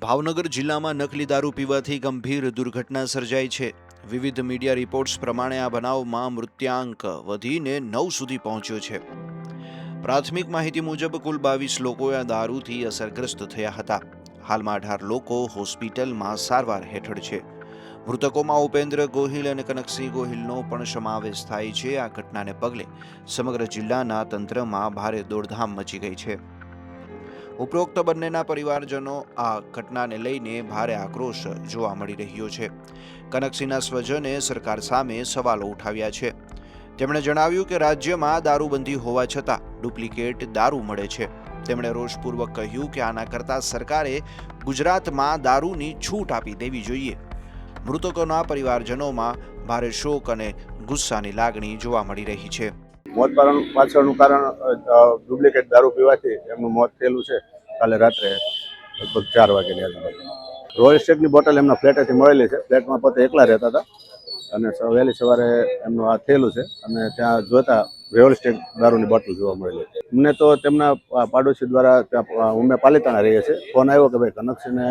ભાવનગર જિલ્લામાં નકલી દારૂ પીવાથી ગંભીર દુર્ઘટના સર્જાઈ છે। વિવિધ મીડિયા રિપોર્ટ્સ પ્રમાણે આ બનાવમાં મૃત્યાંક વધીને 9 સુધી પહોંચ્યો છે। પ્રાથમિક માહિતી મુજબ કુલ 22 લોકો આ દારૂથી અસરગ્રસ્ત થયા હતા। હાલમાં 18 લોકો હોસ્પિટલમાં સારવાર હેઠળ છે। મૃતકોમાં ઉપેન્દ્ર ગોહિલ અને કનકસિંહ ગોહિલનો પણ સમાવેશ થાય છે। આ ઘટનાને પગલે સમગ્ર જિલ્લાના તંત્રમાં ભારે દોડધામ મચી ગઈ છે। ઉપરોક્ત બંનેના પરિવારજનો આ ઘટનાને લઈને ભારે આક્રોશ જોવા મળી રહ્યો છે। કનકસિંહના સ્વજને સરકાર સામે સવાલો ઉઠાવ્યા છે। તેમણે જણાવ્યું કે રાજ્યમાં દારૂબંધી હોવા છતાં ડુપ્લિકેટ દારૂ મળે છે। તેમણે રોષપૂર્વક કહ્યું કે આના કરતાં સરકારે ગુજરાતમાં દારૂની છૂટ આપી દેવી જોઈએ। મૃતકોના પરિવારજનોમાં ભારે શોક અને ગુસ્સાની લાગણી જોવા મળી રહી છે। મોત પાછળનું કારણ ડુપ્લિકેટ દારૂ પીવાથી એમનું મોત થયેલું છે। કાલે રાત્રે લગભગ 4 વાગ્યાની આજુબાજુ રોયલ સ્ટેગની બોટલ એમના ફ્લેટેથી મળેલી છે। ફ્લેટમાં પોતે એકલા રહેતા હતા અને વહેલી સવારે એમનું આ થયેલું છે અને ત્યાં જોતા રોયલ સ્ટેગ દારૂની બોટલ જોવા મળેલી છે। અમને તો તેમના પાડોશી દ્વારા ત્યાં અમે પાલિતાણા રહીએ છીએ ફોન આવ્યો કે ભાઈ કનકસિંહને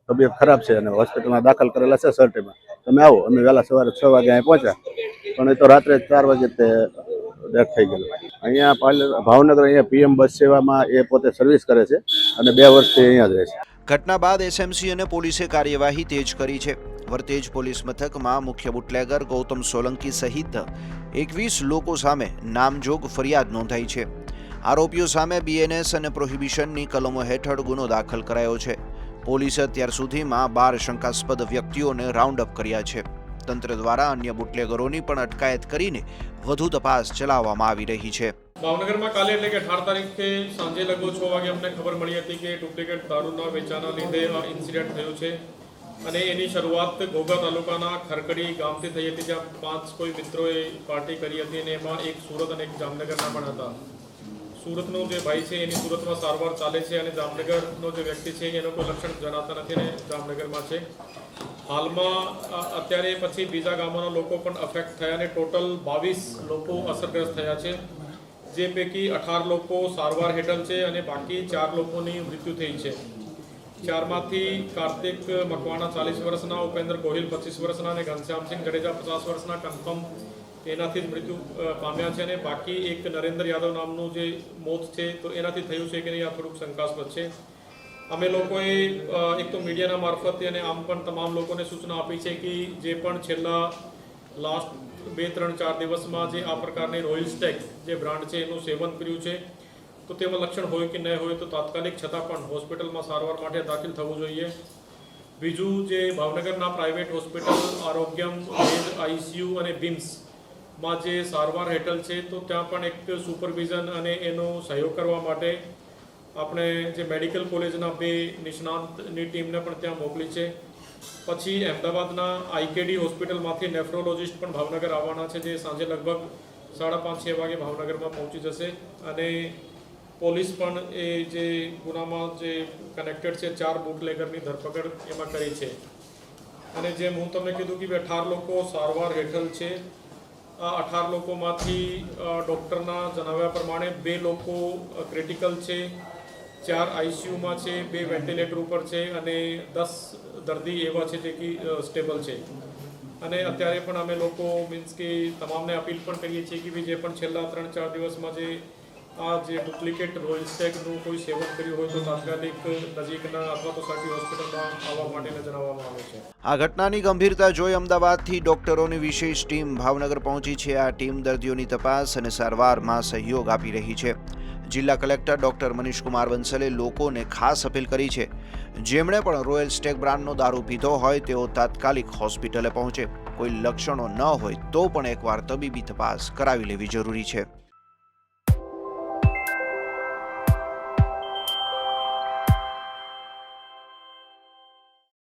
તબિયત ખરાબ છે અને હોસ્પિટલમાં દાખલ કરેલા છે સર્ટીમાં, તમે આવો। અમે વહેલા સવારે 6 વાગે અહીં પહોંચ્યા પણ એ તો રાત્રે 4 વાગે તે ડેથ થઈ ગયેલું। અહીંયા ભાવનગર અહીંયા પીએમ બસ સેવામાં એ પોતે સર્વિસ કરે છે અને 2 વર્ષથી અહીંયા જ રહે છે। ઘટના બાદ એસએમસી અને પોલીસે કાર્યવાહી તેજ કરી છે। વરતેજ પોલીસ મથકમાં મુખ્ય બુટલેગર ગૌતમ સોલંકી સહિત 21 લોકો સામે નામજોગ ફરિયાદ નોંધાઈ છે। આરોપીઓ સામે બીએનએસ અને પ્રોહિબિશનની કલમો હેઠળ ગુનો દાખલ કરાયો છે। પોલીસે અત્યાર સુધીમાં 12 શંકાસ્પદ વ્યક્તિઓને રાઉન્ડ અપ કર્યા છે। તંત્ર દ્વારા અન્ય બુટલેગરોની પણ અટકાયત કરીને વધુ તપાસ ચલાવવામાં આવી રહી છે। ભાવનગરમાં કાલે એટલે કે 18 તારીખે સાંજે લગભગ 6 વાગે અમને ખબર મળી હતી કે ડુપ્લિકેટ દારૂના વેચાણના લીધે આ ઇન્સિડન્ટ થયું છે અને એની શરૂઆત ઘોઘા તાલુકાના ખરકડી ગામથી થઈ હતી, જ્યાં 5 કોઈ મિત્રોએ પાર્ટી કરી હતી અને એમાં એક સુરત અને એક જામનગરના પણ હતા। સુરતનો જે ભાઈ છે એની સુરતમાં સારવાર ચાલે છે અને જામનગરનો જે વ્યક્તિ છે એનો કોઈ લક્ષણ જણાતા નથી અને જામનગરમાં છે। હાલમાં અત્યારે પછી બીજા ગામોના લોકો પણ અફેક્ટ થયા અને ટોટલ 22 લોકો અસરગ્રસ્ત થયા છે, જે પૈકી 18 લોકો સારવાર હેઠળ છે અને બાકી 4 લોકોની મૃત્યુ થઈ છે। 4માંથી કાર્તિક મકવાણા 40 વર્ષના, ઉપેન્દ્ર ગોહિલ 25 વર્ષના અને ઘનશ્યામસિંહ જડેજા 50 વર્ષના કન્ફર્મ એનાથી જ મૃત્યુ પામ્યા છે અને બાકી એક નરેન્દ્ર યાદવ નામનું જે મોત છે તો એનાથી થયું છે કે નહીં આ થોડુંક શંકાસ્પદ છે। અમે લોકોએ એક તો મીડિયાના મારફતે અને આમ પણ તમામ લોકોને સૂચના આપી છે કે જે પણ છેલ્લા લાસ્ટ 2, 3, 4 દિવસમાં જે આ પ્રકારની રોયલ સ્ટેગ જે બ્રાન્ડ છે એનું સેવન કર્યું છે તો તેમાં લક્ષણ હોય કે ન હોય તો તાત્કાલિક છતાં પણ હોસ્પિટલમાં સારવાર માટે દાખલ થવું જોઈએ। બીજું, જે ભાવનગરના પ્રાઇવેટ હોસ્પિટલ આરોગ્યમ, વેદ, આઈસીયુ અને બિમ્સમાં જે સારવાર હેઠળ છે તો ત્યાં પણ એક સુપરવિઝન અને એનો સહયોગ કરવા માટે આપણે જે મેડિકલ કોલેજના 2 નિષ્ણાંતની ટીમને પણ ત્યાં મોકલી છે। પછી અમદાવાદના આઈકેડી હોસ્પિટલમાંથી નેફ્રોલોજિસ્ટ પણ ભાવનગર આવવાના છે, જે સાંજે લગભગ 5:30-6 વાગે ભાવનગરમાં પહોંચી જશે અને પોલીસ પણ એ જે ગુનામાં જે કનેક્ટેડ છે 4 બુટલેગરની ધરપકડ એમાં કરી છે। અને જેમ હું તમને કીધું કે 18 લોકો સારવાર હેઠળ છે। આ 18 લોકોમાંથી ડૉક્ટરના જણાવ્યા પ્રમાણે 2 લોકો ક્રિટિકલ છે, 4 આઈસીયુમાં છે, 2 વેન્ટિલેટર ઉપર છે અને 10 દર્દી એવા છે જે કે સ્ટેબલ છે। અને અત્યારે પણ અમે લોકો મીન્સ કે તમામને અપીલ પણ કરીએ છીએ કે જે પણ છેલ્લા 3-4 દિવસમાં જે આ જે ડુપ્લિકેટ રોયલ સ્ટેગનું કોઈ સેવન કર્યું હોય તો તાત્કાલિક નજીકના અથવા તો સાથી હોસ્પિટલમાં આવવા માટે જણાવવામાં આવે છે। આ ઘટનાની ગંભીરતા જોઈ અમદાવાદથી ડોક્ટરોની વિશેષ ટીમ ભાવનગર પહોંચી છે। આ ટીમ દર્દીઓની તપાસ અને સારવારમાં સહયોગ આપી રહી છે। જિલ્લા કલેક્ટર ડોક્ટર મનીષ કુમાર બંસલે લોકોને ખાસ અપીલ કરી છે, જેમણે પણ રોયલ સ્ટેગ બ્રાન્ડનો દારૂ પીધો હોય તેઓ તાત્કાલિક હોસ્પિટલે પહોંચે। કોઈ લક્ષણો ન હોય તો પણ એકવાર તબીબી તપાસ કરાવી લેવી જરૂરી છે।